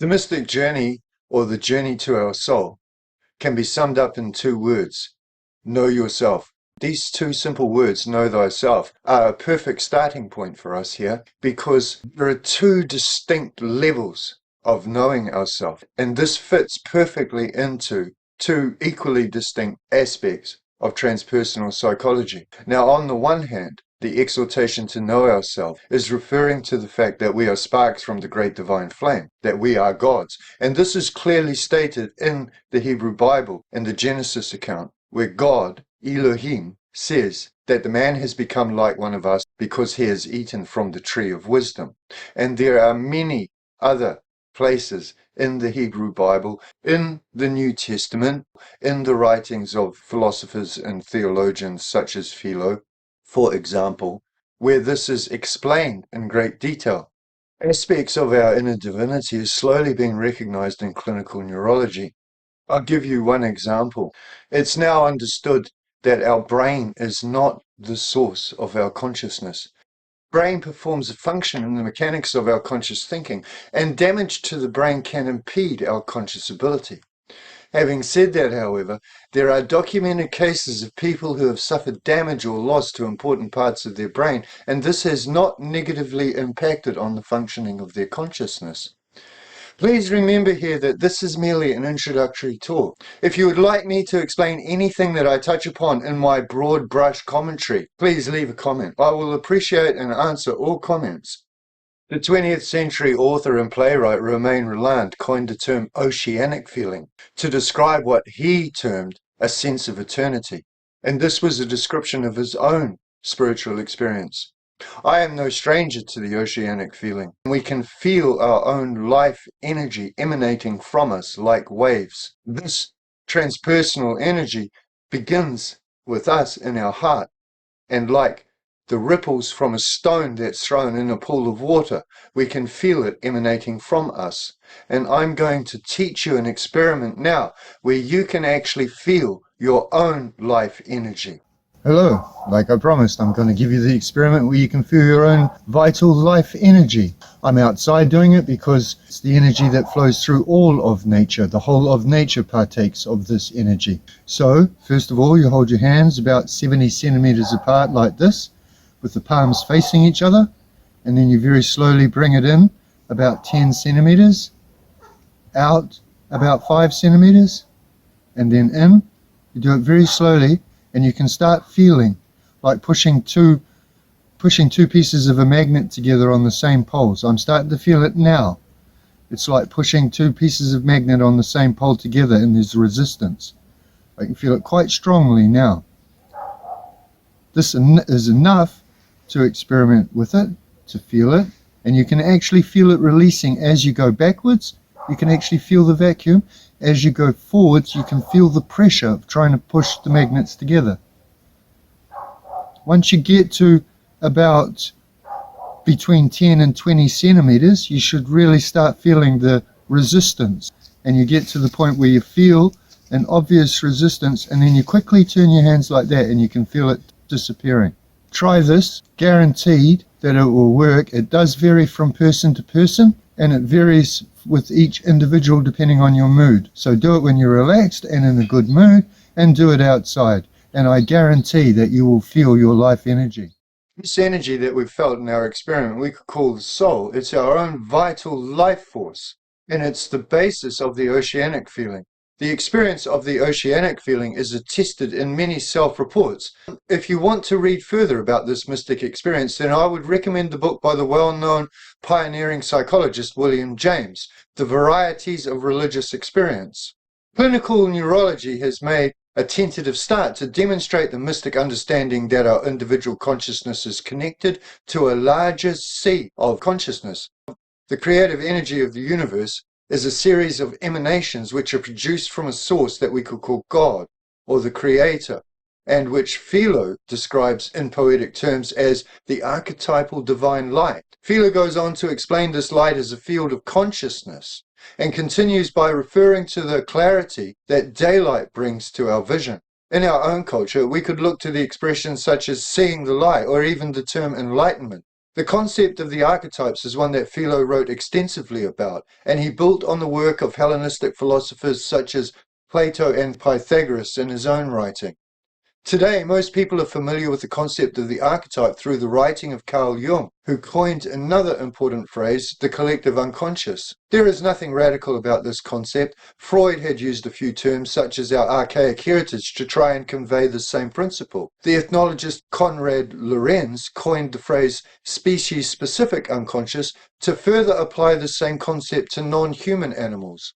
The mystic journey, or the journey to our soul, can be summed up in two words: know yourself. These two simple words, know thyself, are a perfect starting point for us here because there are two distinct levels of knowing ourselves, and this fits perfectly into two equally distinct aspects of transpersonal psychology. Now, on the one hand, the exhortation to know ourselves is referring to the fact that we are sparks from the great divine flame, that we are gods. And this is clearly stated in the Hebrew Bible, in the Genesis account, where God, Elohim, says that the man has become like one of us because he has eaten from the tree of wisdom. And there are many other places in the Hebrew Bible, in the New Testament, in the writings of philosophers and theologians such as Philo, for example, where this is explained in great detail. Aspects of our inner divinity are slowly being recognized in clinical neurology. I'll give you one example. It's now understood that our brain is not the source of our consciousness. Brain performs a function in the mechanics of our conscious thinking, and damage to the brain can impede our conscious ability. Having said that, however, there are documented cases of people who have suffered damage or loss to important parts of their brain, and this has not negatively impacted on the functioning of their consciousness. Please remember here that this is merely an introductory talk. If you would like me to explain anything that I touch upon in my broad brush commentary, please leave a comment. I will appreciate and answer all comments. The 20th century author and playwright Romain Rolland coined the term oceanic feeling to describe what he termed a sense of eternity, and this was a description of his own spiritual experience. I am no stranger to the oceanic feeling. We can feel our own life energy emanating from us like waves. This transpersonal energy begins with us in our heart, and like the ripples from a stone that's thrown in a pool of water, we can feel it emanating from us. And I'm going to teach you an experiment now where you can actually feel your own life energy. Hello, like I promised, I'm going to give you the experiment where you can feel your own vital life energy. I'm outside doing it because it's the energy that flows through all of nature. The whole of nature partakes of this energy. So, first of all, you hold your hands about 70 centimeters apart like this, with the palms facing each other, and then you very slowly bring it in about 10 centimeters, out about 5 centimeters, and then in. You do it very slowly, and you can start feeling like pushing two pieces of a magnet together on the same poles. I'm starting to feel it now. It's like pushing two pieces of magnet on the same pole together, and there's resistance. I can feel it quite strongly now. This is enough to experiment with it, to feel it, and you can actually feel it releasing as you go backwards. You can actually feel the vacuum. As you go forwards, you can feel the pressure of trying to push the magnets together. Once you get to about between 10 and 20 centimeters, you should really start feeling the resistance. And you get to the point where you feel an obvious resistance, and then you quickly turn your hands like that, and you can feel it disappearing. Try this, guaranteed that it will work. It does vary from person to person, and it varies with each individual depending on your mood. So do it when you're relaxed and in a good mood, and do it outside, and I guarantee that you will feel your life energy. This energy that we've felt in our experiment we could call the soul. It's our own vital life force, and it's the basis of the oceanic feeling. The experience of the oceanic feeling is attested in many self-reports. If you want to read further about this mystic experience, then I would recommend the book by the well-known pioneering psychologist William James, The Varieties of Religious Experience. Clinical neurology has made a tentative start to demonstrate the mystic understanding that our individual consciousness is connected to a larger sea of consciousness. The creative energy of the universe is a series of emanations which are produced from a source that we could call God, or the Creator, and which Philo describes in poetic terms as the archetypal divine light. Philo goes on to explain this light as a field of consciousness, and continues by referring to the clarity that daylight brings to our vision. In our own culture, we could look to the expressions such as seeing the light, or even the term enlightenment. The concept of the archetypes is one that Philo wrote extensively about, and he built on the work of Hellenistic philosophers such as Plato and Pythagoras in his own writing. Today, most people are familiar with the concept of the archetype through the writing of Carl Jung, who coined another important phrase, the collective unconscious. There is nothing radical about this concept. Freud had used a few terms such as our archaic heritage to try and convey the same principle. The ethnologist Konrad Lorenz coined the phrase species-specific unconscious to further apply the same concept to non-human animals.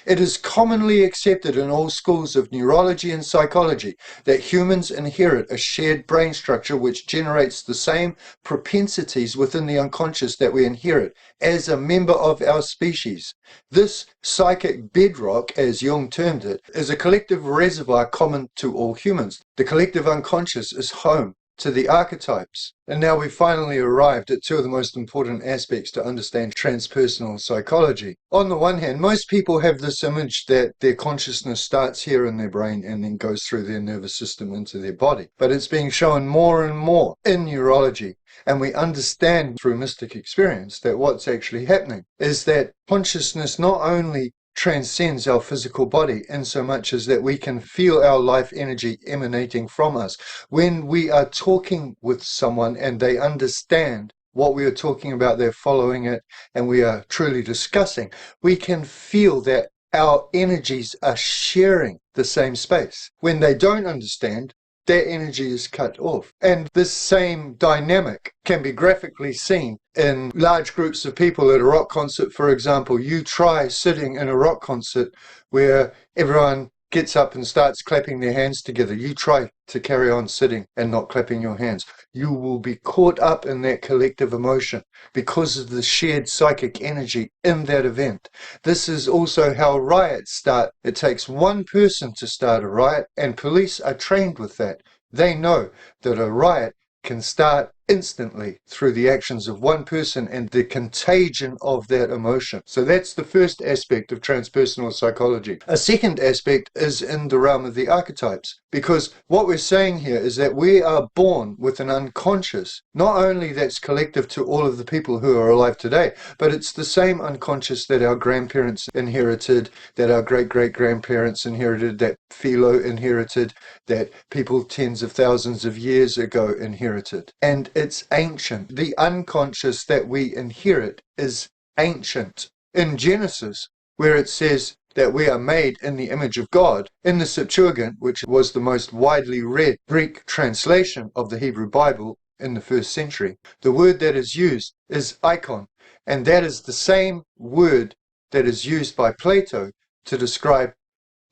It is commonly accepted in all schools of neurology and psychology that humans inherit a shared brain structure which generates the same propensities within the unconscious that we inherit as a member of our species. This psychic bedrock, as Jung termed it, is a collective reservoir common to all humans. The collective unconscious is home to the archetypes. And now we've finally arrived at two of the most important aspects to understand transpersonal psychology. On the one hand, most people have this image that their consciousness starts here in their brain and then goes through their nervous system into their body. But it's being shown more and more in neurology. And we understand through mystic experience that what's actually happening is that consciousness not only transcends our physical body in so much as that we can feel our life energy emanating from us. When we are talking with someone and they understand what we are talking about, they're following it, and we are truly discussing, we can feel that our energies are sharing the same space. When they don't understand, their energy is cut off. And this same dynamic can be graphically seen in large groups of people at a rock concert. For example, you try sitting in a rock concert where everyone gets up and starts clapping their hands together. You try to carry on sitting and not clapping your hands. You will be caught up in that collective emotion because of the shared psychic energy in that event. This is also how riots start. It takes one person to start a riot, and police are trained with that. They know that a riot can start instantly through the actions of one person and the contagion of that emotion. So that's the first aspect of transpersonal psychology. A second aspect is in the realm of the archetypes, because what we're saying here is that we are born with an unconscious, not only that's collective to all of the people who are alive today, but it's the same unconscious that our grandparents inherited, that our great-great-grandparents inherited, that Philo inherited, that people tens of thousands of years ago inherited. And it's ancient. The unconscious that we inherit is ancient. In Genesis, where it says that we are made in the image of God, in the Septuagint, which was the most widely read Greek translation of the Hebrew Bible in the first century, the word that is used is icon, and that is the same word that is used by Plato to describe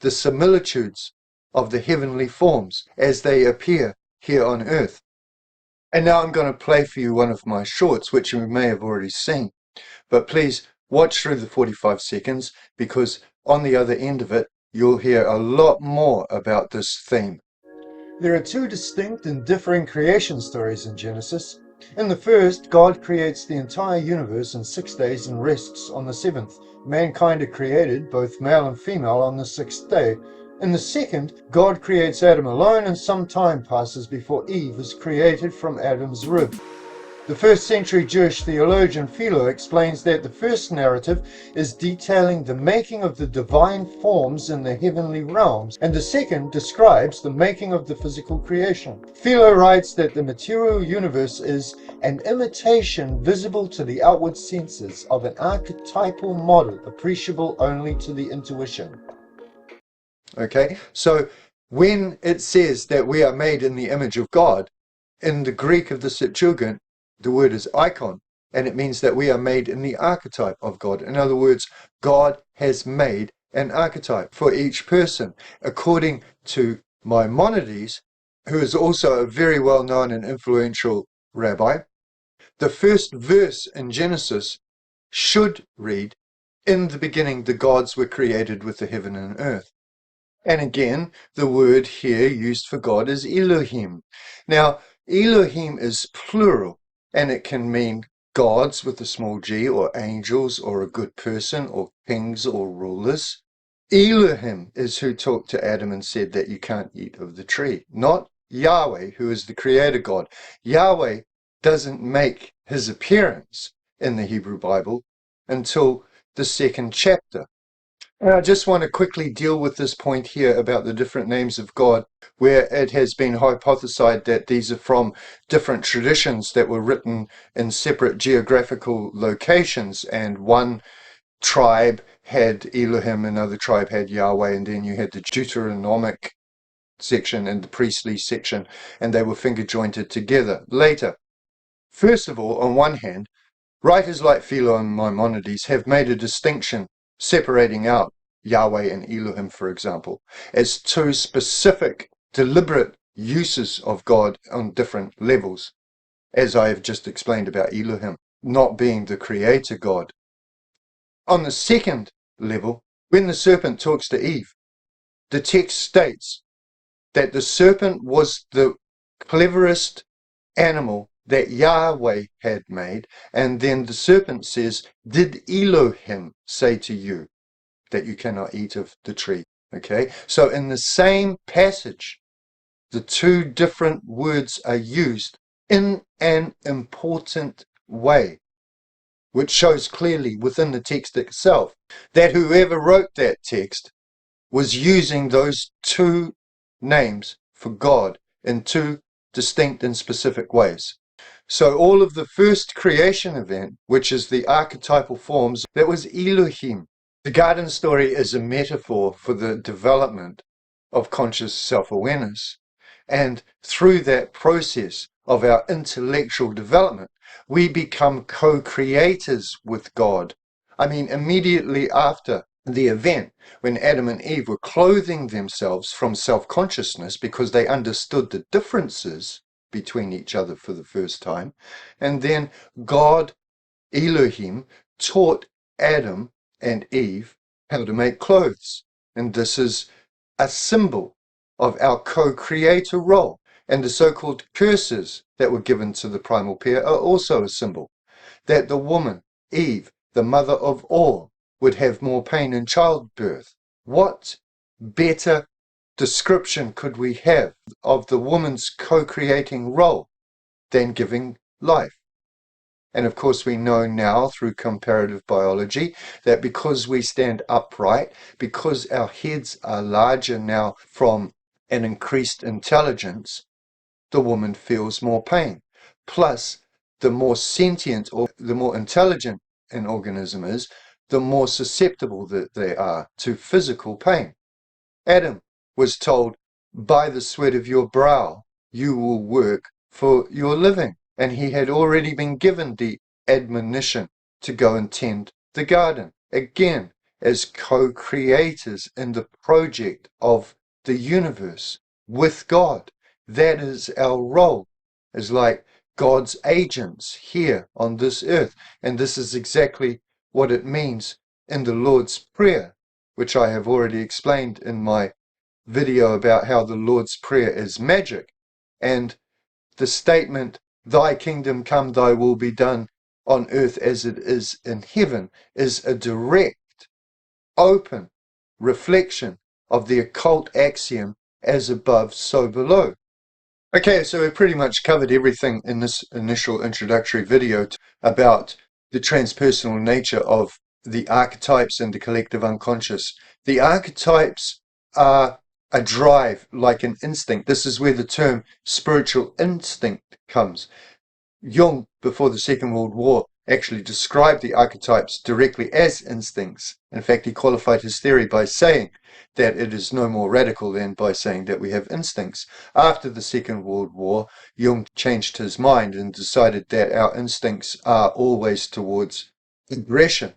the similitudes of the heavenly forms as they appear here on earth. And now I'm going to play for you one of my shorts, which you may have already seen. But please watch through the 45 seconds, because on the other end of it, you'll hear a lot more about this theme. There are two distinct and differing creation stories in Genesis. In the first, God creates the entire universe in 6 days and rests on the seventh. Mankind are created, both male and female, on the sixth day. In the second, God creates Adam alone, and some time passes before Eve is created from Adam's rib. The first century Jewish theologian Philo explains that the first narrative is detailing the making of the divine forms in the heavenly realms, and the second describes the making of the physical creation. Philo writes that the material universe is an imitation visible to the outward senses of an archetypal model appreciable only to the intuition. Okay, so when it says that we are made in the image of God, in the Greek of the Septuagint, the word is icon, and it means that we are made in the archetype of God. In other words, God has made an archetype for each person. According to Maimonides, who is also a very well-known and influential rabbi, the first verse in Genesis should read, "In the beginning the gods were created with the heaven and earth." And again, the word here used for God is Elohim. Now, Elohim is plural, and it can mean gods with a small g, or angels, or a good person, or kings, or rulers. Elohim is who talked to Adam and said that you can't eat of the tree, not Yahweh, who is the creator God. Yahweh doesn't make his appearance in the Hebrew Bible until the second chapter. And I just want to quickly deal with this point here about the different names of God, where it has been hypothesized that these are from different traditions that were written in separate geographical locations, and one tribe had Elohim, another tribe had Yahweh, and then you had the Deuteronomic section and the priestly section, and they were finger jointed together later. First of all, on one hand, writers like Philo and Maimonides have made a distinction separating out Yahweh and Elohim, for example, as two specific, deliberate uses of God on different levels, as I have just explained about Elohim not being the creator God. On the second level, when the serpent talks to Eve, the text states that the serpent was the cleverest animal that Yahweh had made, and then the serpent says, "Did Elohim say to you that you cannot eat of the tree?" Okay, so in the same passage, the two different words are used in an important way, which shows clearly within the text itself that whoever wrote that text was using those two names for God in two distinct and specific ways. So all of the first creation event, which is the archetypal forms, that was Elohim. The garden story is a metaphor for the development of conscious self-awareness. And through that process of our intellectual development, we become co-creators with God. I mean, immediately after the event, when Adam and Eve were clothing themselves from self-consciousness because they understood the differences between each other for the first time, and then God, Elohim, taught Adam and Eve how to make clothes. And this is a symbol of our co-creator role. And the so-called curses that were given to the primal pair are also a symbol that the woman, Eve, the mother of all, would have more pain in childbirth. What better description could we have of the woman's co-creating role than giving life? And of course, we know now through comparative biology that because we stand upright, because our heads are larger now from an increased intelligence, the woman feels more pain. Plus, the more sentient or the more intelligent an organism is, the more susceptible that they are to physical pain. Adam was told, "By the sweat of your brow, you will work for your living." And he had already been given the admonition to go and tend the garden. Again, as co-creators in the project of the universe with God. That is our role, as like God's agents here on this earth. And this is exactly what it means in the Lord's Prayer, which I have already explained in my video about how the Lord's Prayer is magic. And the statement, "Thy kingdom come, thy will be done on earth as it is in heaven," is a direct, open reflection of the occult axiom, "as above, so below." Okay, so we've pretty much covered everything in this initial introductory video about the transpersonal nature of the archetypes and the collective unconscious. The archetypes are a drive, like an instinct. This is where the term spiritual instinct comes. Jung, before the Second World War, actually described the archetypes directly as instincts. In fact, he qualified his theory by saying that it is no more radical than by saying that we have instincts. After the Second World War, Jung changed his mind and decided that our instincts are always towards aggression.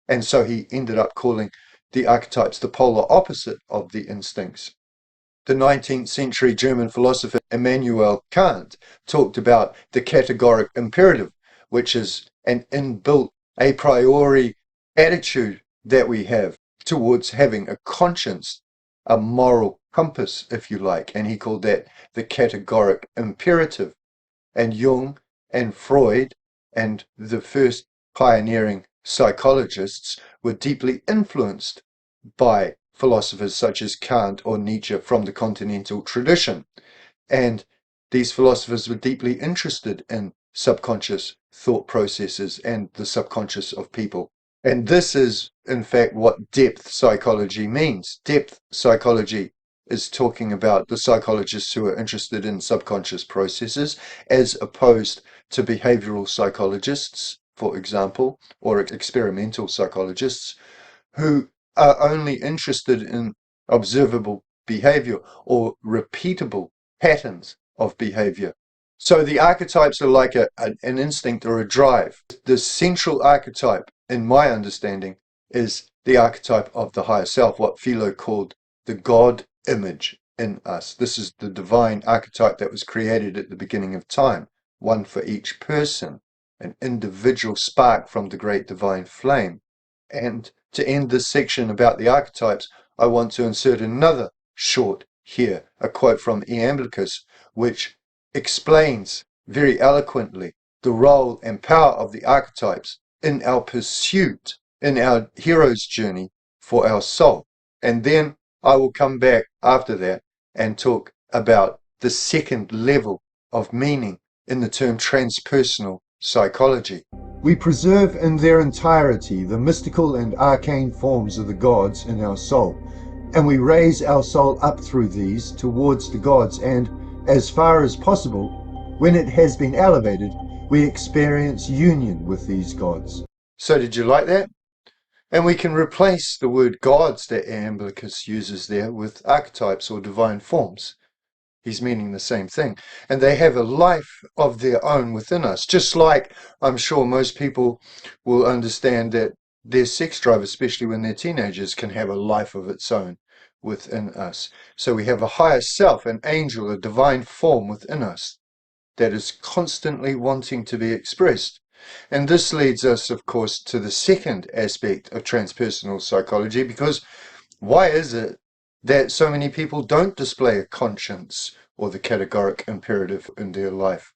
And so he ended up calling the archetypes the polar opposite of the instincts. The 19th century German philosopher Immanuel Kant talked about the categoric imperative, which is an inbuilt a priori attitude that we have towards having a conscience, a moral compass, if you like, and he called that the categoric imperative. And Jung and Freud and the first pioneering psychologists were deeply influenced by philosophers such as Kant or Nietzsche from the continental tradition. And these philosophers were deeply interested in subconscious thought processes and the subconscious of people. And this is, in fact, what depth psychology means. Depth psychology is talking about the psychologists who are interested in subconscious processes, as opposed to behavioral psychologists, for example, or experimental psychologists, who are only interested in observable behavior or repeatable patterns of behavior. So the archetypes are like an instinct or a drive. The central archetype, in my understanding, is the archetype of the higher self, what Philo called the God image in us. This is the divine archetype that was created at the beginning of time, one for each person, an individual spark from the great divine flame. And to end this section about the archetypes, I want to insert another short here, a quote from Iamblichus, which explains very eloquently the role and power of the archetypes in our pursuit, in our hero's journey for our soul. And then I will come back after that and talk about the second level of meaning in the term transpersonal psychology. We preserve in their entirety the mystical and arcane forms of the gods in our soul, and we raise our soul up through these towards the gods, and, as far as possible, when it has been elevated, we experience union with these gods. So did you like that? And we can replace the word gods that Iamblichus uses there with archetypes or divine forms. He's meaning the same thing. And they have a life of their own within us, just like I'm sure most people will understand that their sex drive, especially when they're teenagers, can have a life of its own within us. So we have a higher self, an angel, a divine form within us that is constantly wanting to be expressed. And this leads us, of course, to the second aspect of transpersonal psychology, because why is it that so many people don't display a conscience or the categoric imperative in their life?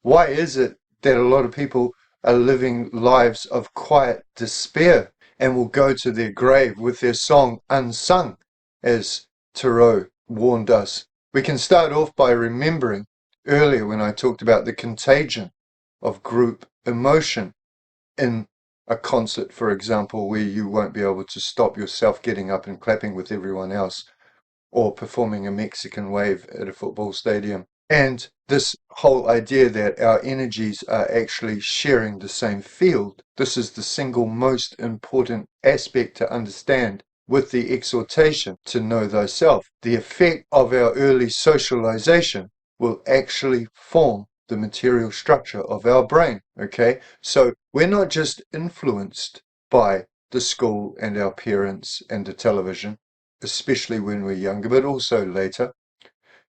Why is it that a lot of people are living lives of quiet despair and will go to their grave with their song unsung, as Thoreau warned us? We can start off by remembering earlier when I talked about the contagion of group emotion in a concert, for example, where you won't be able to stop yourself getting up and clapping with everyone else, or performing a Mexican wave at a football stadium. And this whole idea that our energies are actually sharing the same field, this is the single most important aspect to understand with the exhortation to know thyself. The effect of our early socialization will actually form the material structure of our brain, okay? So we're not just influenced by the school and our parents and the television, especially when we're younger, but also later.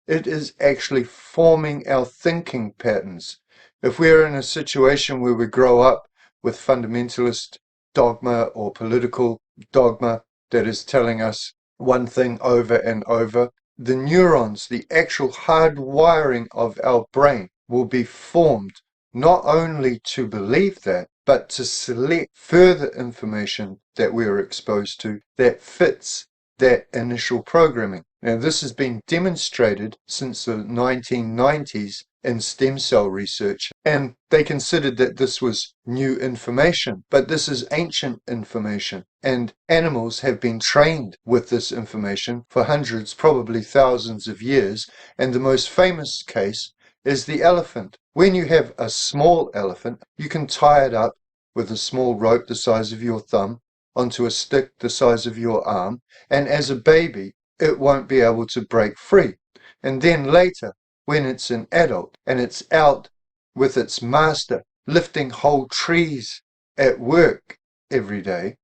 It is actually forming our thinking patterns. If we're in a situation where we grow up with fundamentalist dogma or political dogma that is telling us one thing over and over, the neurons, the actual hardwiring of our brain will be formed not only to believe that, but to select further information that we are exposed to that fits that initial programming. Now, this has been demonstrated since the 1990s in stem cell research, and they considered that this was new information, but this is ancient information, and animals have been trained with this information for hundreds, probably thousands of years, and the most famous case is the elephant. When you have a small elephant, you can tie it up with a small rope the size of your thumb onto a stick the size of your arm, and as a baby, it won't be able to break free. And then later, when it's an adult and it's out with its master, lifting whole trees at work every day,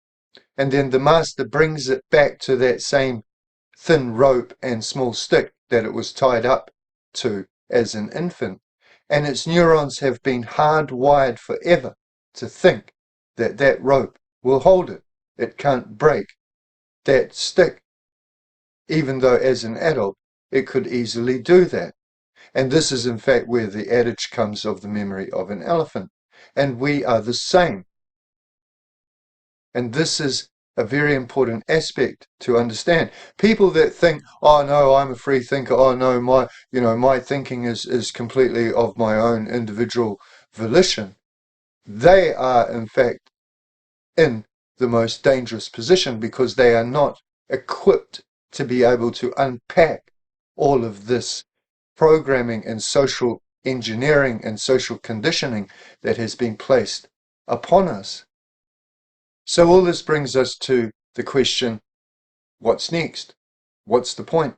and then the master brings it back to that same thin rope and small stick that it was tied up to as an infant, and its neurons have been hardwired forever to think that that rope will hold it. It can't break that stick, even though as an adult it could easily do that. And this is in fact where the adage comes of the memory of an elephant. And we are the same. And this is a very important aspect to understand. People that think, oh no, I'm a free thinker, oh no, my thinking is completely of my own individual volition, they are in fact in the most dangerous position because they are not equipped to be able to unpack all of this programming and social engineering and social conditioning that has been placed upon us. So all this brings us to the question, what's next? What's the point?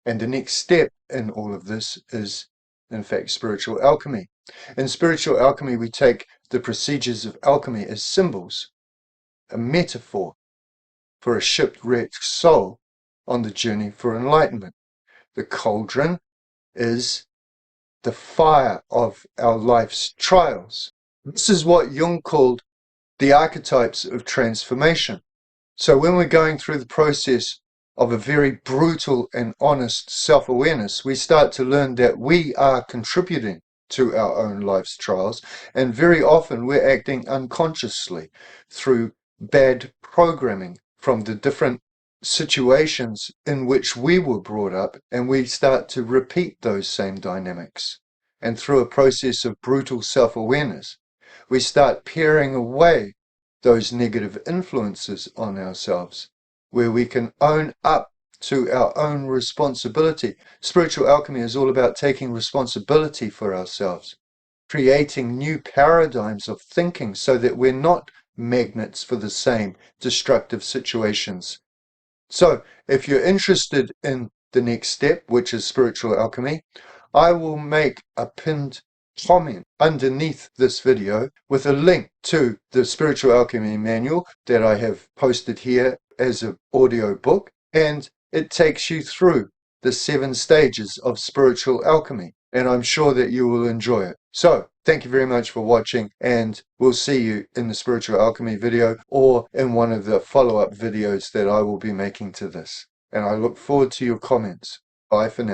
And the next step in all of this is, in fact, spiritual alchemy. In spiritual alchemy, we take the procedures of alchemy as symbols, a metaphor for a shipwrecked soul on the journey for enlightenment. The cauldron is the fire of our life's trials. This is what Jung called the archetypes of transformation. So when we're going through the process of a very brutal and honest self-awareness, we start to learn that we are contributing to our own life's trials, and very often we're acting unconsciously through bad programming from the different situations in which we were brought up, and we start to repeat those same dynamics. And through a process of brutal self-awareness, we start paring away those negative influences on ourselves, where we can own up to our own responsibility. Spiritual alchemy is all about taking responsibility for ourselves, creating new paradigms of thinking so that we're not magnets for the same destructive situations. So, if you're interested in the next step, which is spiritual alchemy, I will make a pinned comment underneath this video with a link to the Spiritual Alchemy manual that I have posted here as an audio book, and it takes you through the 7 stages of spiritual alchemy, and I'm sure that you will enjoy it. So, thank you very much for watching, and we'll see you in the Spiritual Alchemy video or in one of the follow-up videos that I will be making to this. And I look forward to your comments. Bye for now.